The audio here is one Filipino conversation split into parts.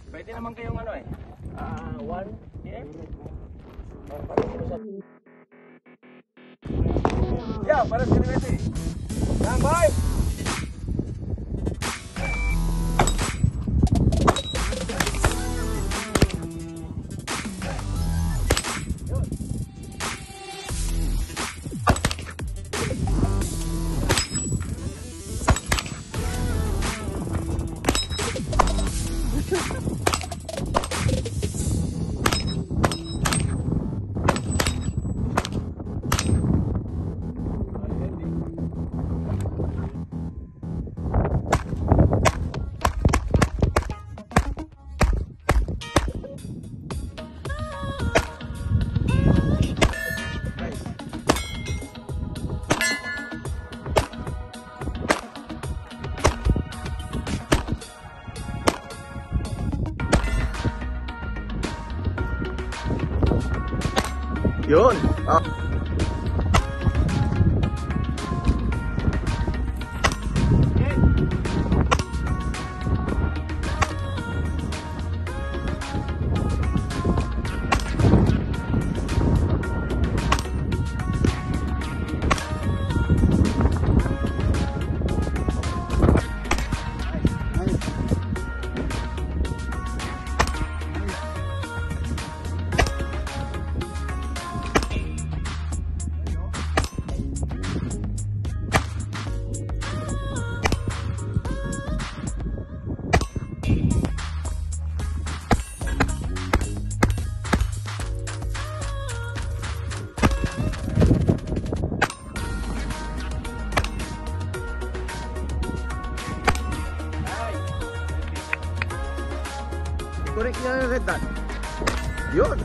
Pwede naman kayong ano eh. 1 PM. Yeah, para sa ready. Stand by. Yun. Ah. Correct niya yung red dot. Yun.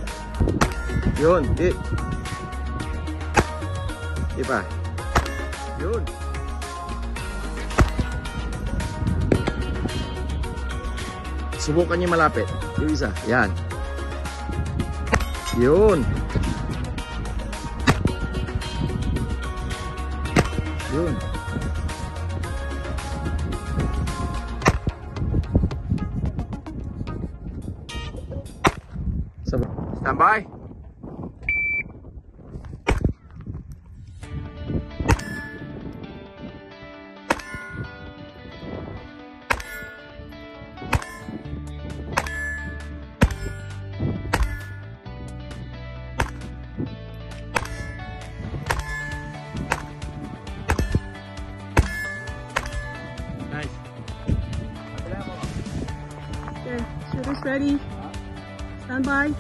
Yun. Di pa. Yun. Subukan niyo malapit. Yung isa. Yan. Yun. Yun. Stand by. Nice. Okay, shooter's ready. Stand by.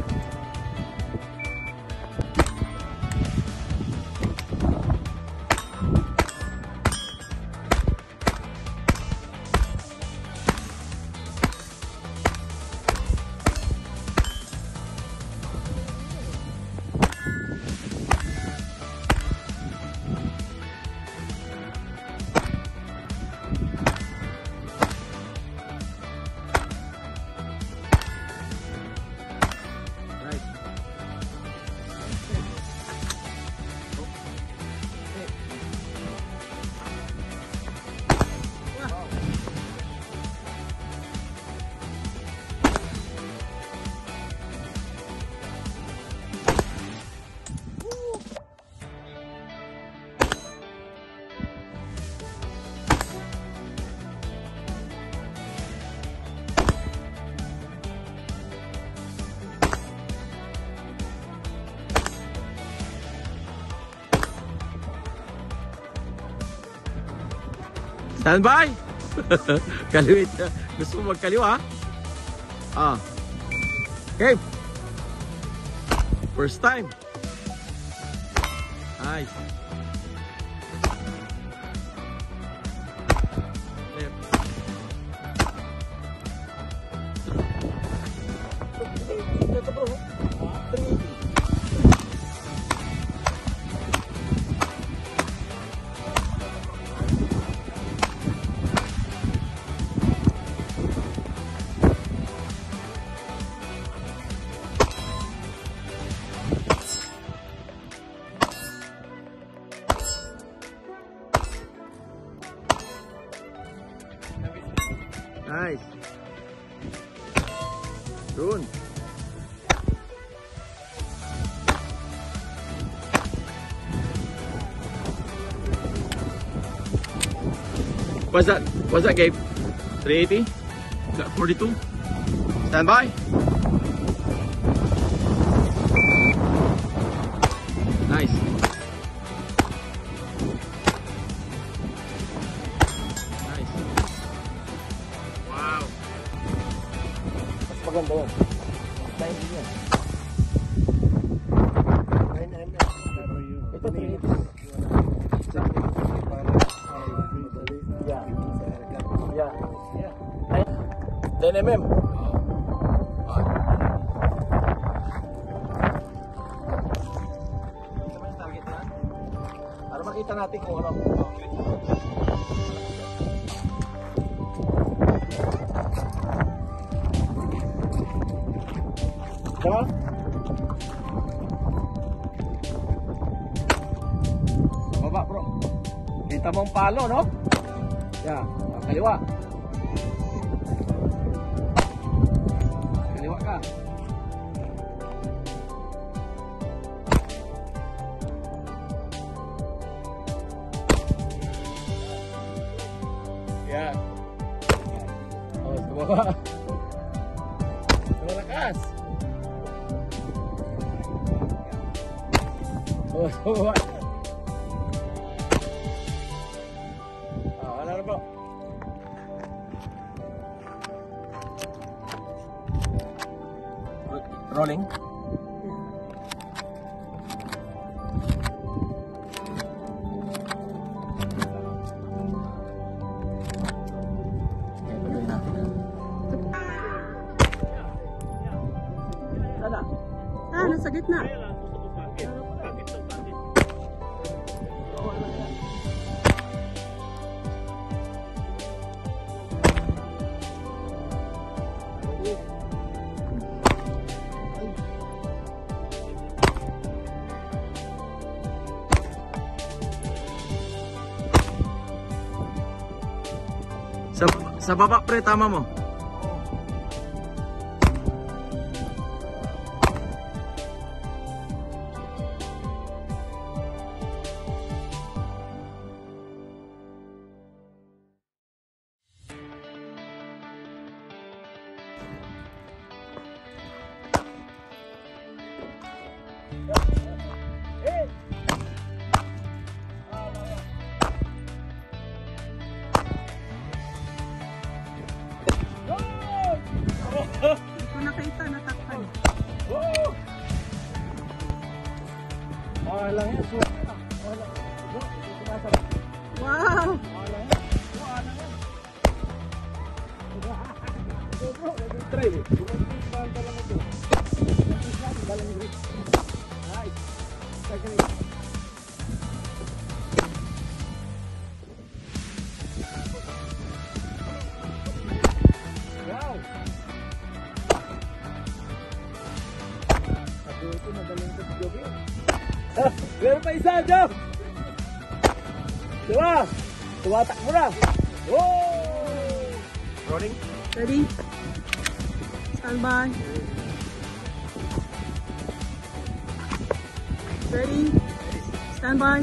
Stand by! Kaliwit. Gusto mo magkaliwa? Ah. Okay. First time. Nice. Left. Nice. Doon. What's that? What's that, Gabe? 380? Got 42? Stand by. Nice. Nice. Wow. Mas maganda yan. 90 yan. 9mm. Ito 380. Yeah. 10mm. Para makita natin kung ano. Diba? Baba, bro. Kita mo ang palo, no? Yeah, kaliwa. Kaliwa ka. Yeah. Oh, baba. Malakas. Oh, baba. Wala na bro. Rolling. Sana. Ah, nasa gitna. Sa baba pre, tama mo. Hindi ko nakita, natakpan. Lang yan. Wow! Meron pa isa, Job! Diba? Tumatak mo na! Whoa! Rolling. Ready? Stand by. Ready? Stand by.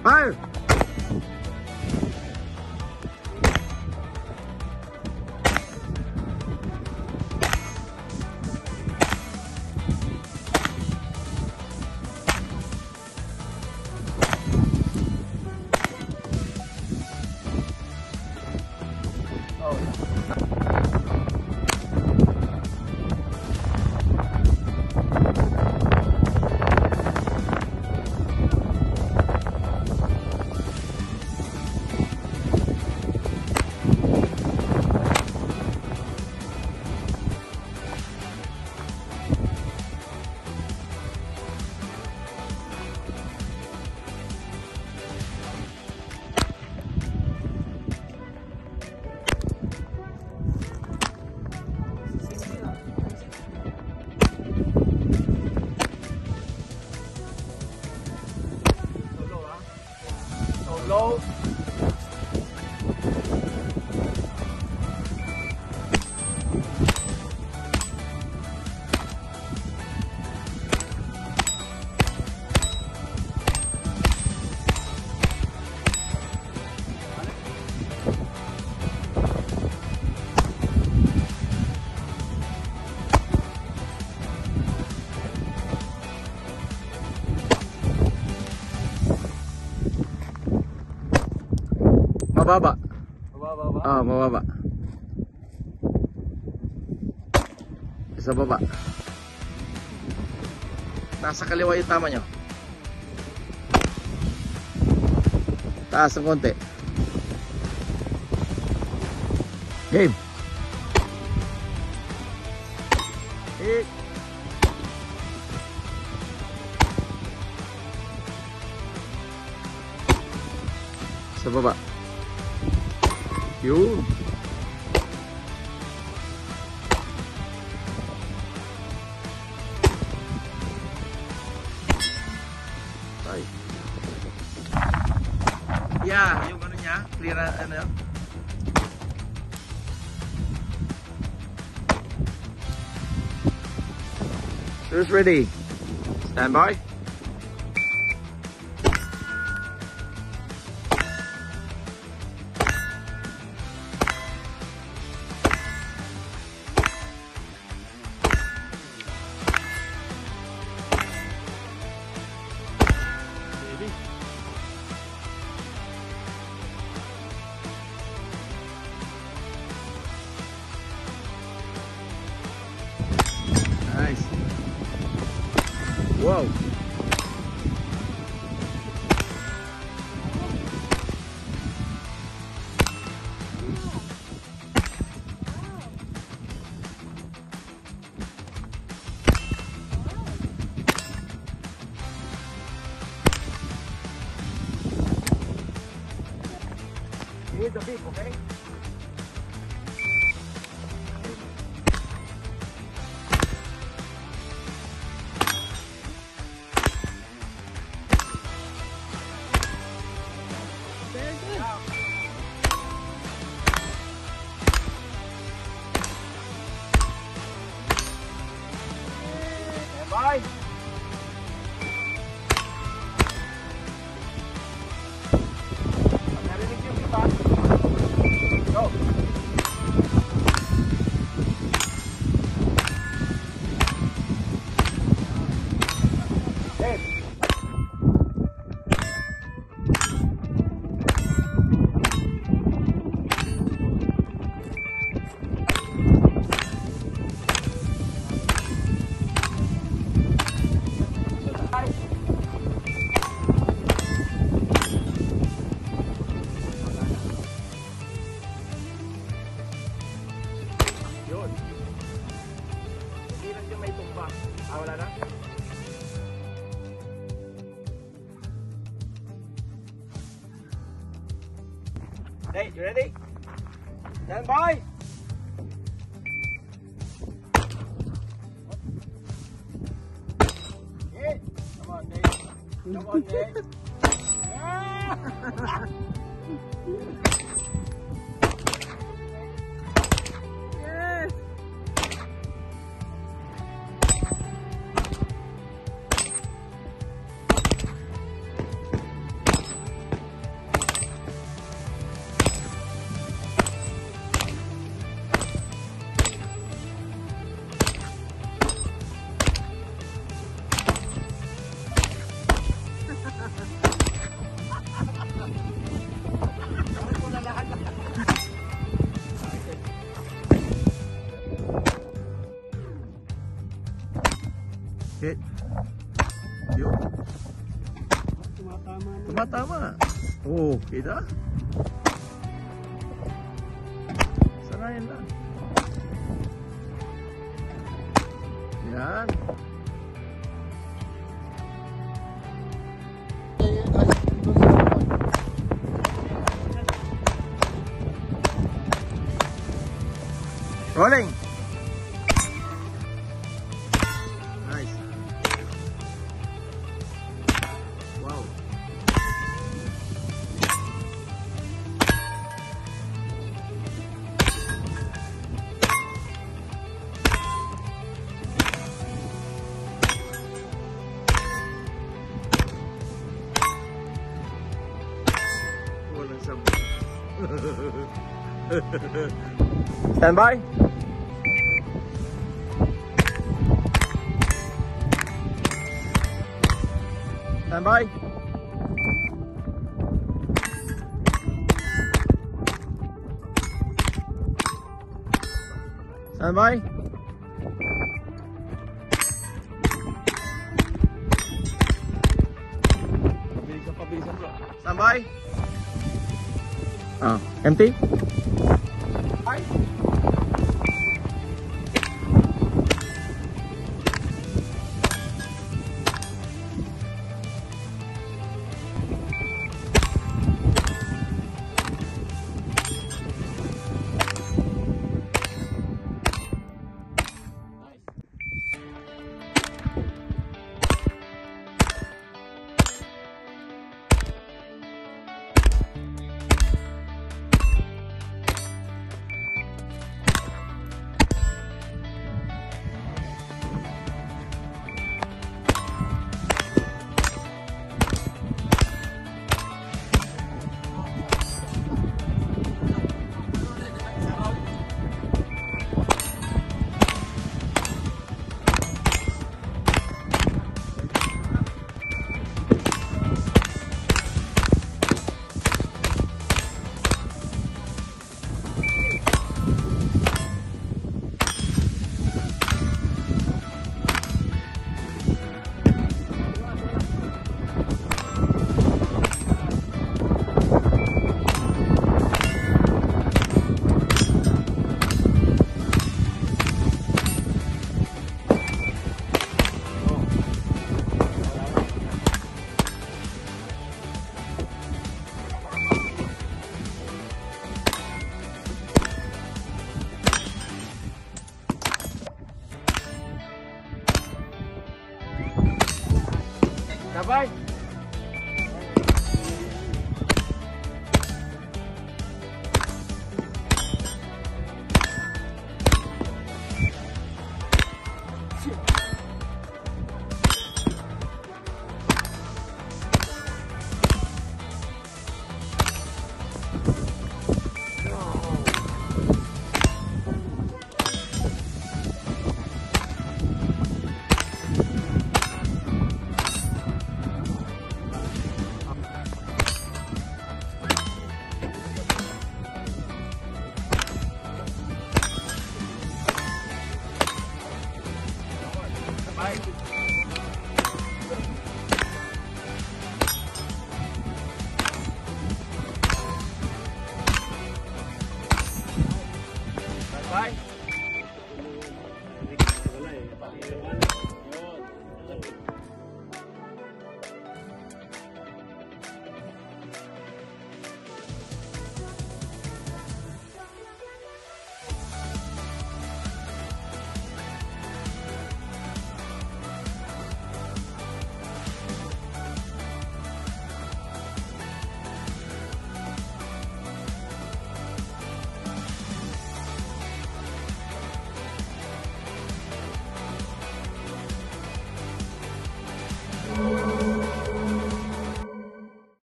Fire! Mababa. Mababa ba? Mababa. Sa baba. Nasa kaliwa yung tama nyo. Taas ng konti. Game. Hit. Sa baba. Yun. Ay. Yeah, yung ano niya, clear na ano yun. Who's ready? Stand by. Nice. Whoa. You need the beep, okay? Very good. Stand by. Pag narinig yung iba, go. Game. Yun. Hindi lang yung may tumba. Wala na? Hey, you ready? Stand by! Hey, come on, Nate. Come on, Nate. Yeah! Yes. Hit. Yun. Tumatama na. Tumatama. Oh, kita? Sanayin lang. Yan. Rolling. Nice. Wow. Walang sabon. Stand by. Stand by. Standby. Pabilisan bro. Standby. Empty. Ay! Sabay! Bye. Bye.